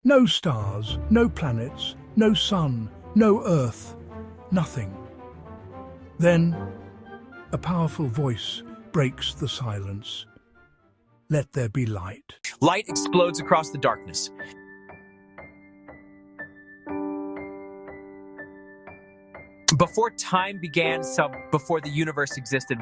No stars, no planets, no sun, no earth, nothing. Then, a powerful voice breaks the silence. Let there be light. Light explodes across the darkness. Before time began, before the universe existed,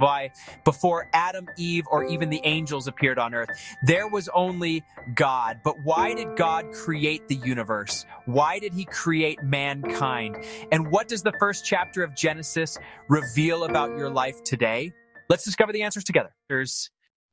before Adam, Eve, or even the angels appeared on earth, there was only God. But why did God create the universe? Why did he create mankind? And what does the first chapter of Genesis reveal about your life today? Let's discover the answers together.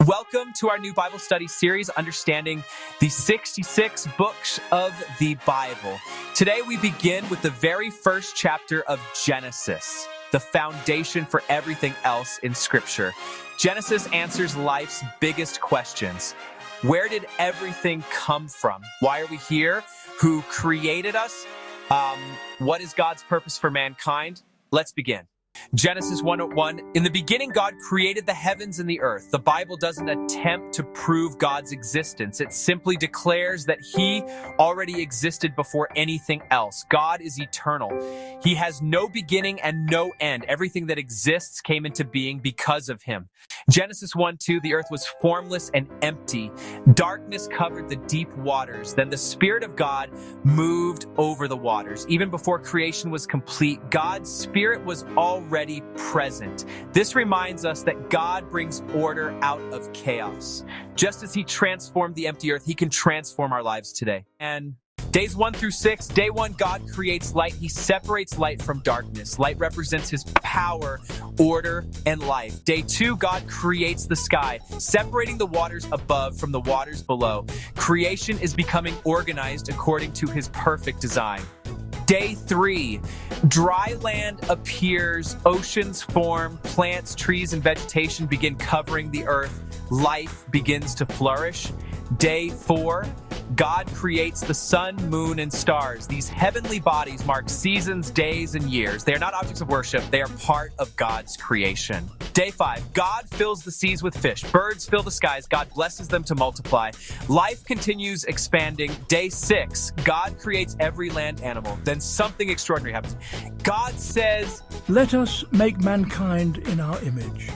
Welcome to our new Bible study series, Understanding the 66 Books of the Bible. Today we begin with the very first chapter of Genesis, the foundation for everything else in Scripture. Genesis answers life's biggest questions. Where did everything come from? Why are we here? Who created us? What is God's purpose for mankind? Let's begin. Genesis 1:1, in the beginning, God created the heavens and the earth. The Bible doesn't attempt to prove God's existence. It simply declares that he already existed before anything else. God is eternal. He has no beginning and no end. Everything that exists came into being because of him. Genesis 1:2, the earth was formless and empty. Darkness covered the deep waters. Then the Spirit of God moved over the waters. Even before creation was complete, God's Spirit was already present. This reminds us that God brings order out of chaos. Just as he transformed the empty earth, he can transform our lives today. And days 1 through 6, day 1, God creates light. He separates light from darkness. Light represents his power, order, and life. Day 2, God creates the sky, separating the waters above from the waters below. Creation is becoming organized according to his perfect design. Day 3, dry land appears, oceans form, plants, trees, and vegetation begin covering the earth. Life begins to flourish. Day 4, God creates the sun, moon, and stars. These heavenly bodies mark seasons, days, and years. They are not objects of worship. They are part of God's creation. Day 5, God fills the seas with fish. Birds fill the skies. God blesses them to multiply. Life continues expanding. Day 6, God creates every land animal. Then something extraordinary happens. God says, "Let us make mankind in our image."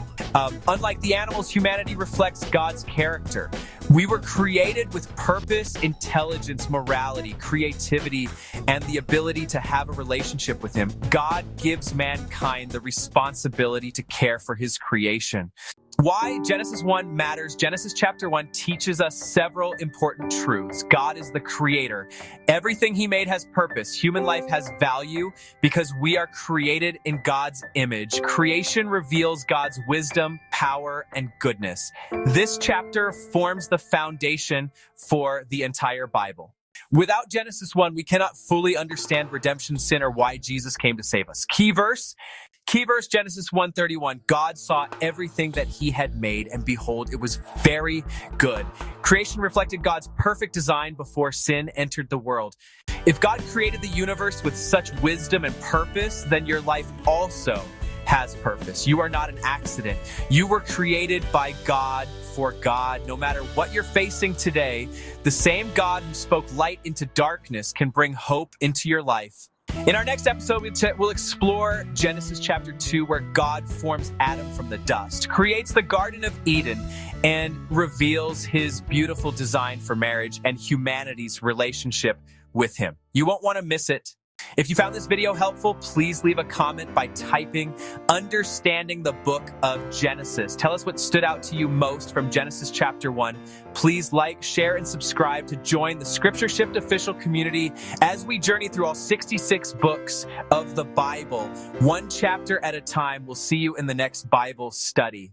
Unlike the animals, humanity reflects God's character. We were created with purpose, intelligence, morality, creativity, and the ability to have a relationship with him. God gives mankind the responsibility to care for his creation. Why Genesis 1 matters. Genesis chapter 1 teaches us several important truths. God is the creator. Everything he made has purpose. Human life has value because we are created in God's image. Creation reveals God's wisdom, power, and goodness. This chapter forms the foundation for the entire Bible. Without Genesis 1, we cannot fully understand redemption, sin, or why Jesus came to save us. Key verse, Genesis 1:31. God saw everything that he had made, and behold, it was very good. Creation reflected God's perfect design before sin entered the world. If God created the universe with such wisdom and purpose, then your life also has purpose. You are not an accident. You were created by God for God. No matter what you're facing today, the same God who spoke light into darkness can bring hope into your life. In our next episode, we'll explore Genesis chapter 2, where God forms Adam from the dust, creates the Garden of Eden, and reveals his beautiful design for marriage and humanity's relationship with him. You won't want to miss it. If you found this video helpful, please leave a comment by typing "Understanding the Book of Genesis." Tell us what stood out to you most from Genesis chapter 1. Please like, share, and subscribe to join the Scripture Shift Official community as we journey through all 66 books of the Bible, one chapter at a time. We'll see you in the next Bible study.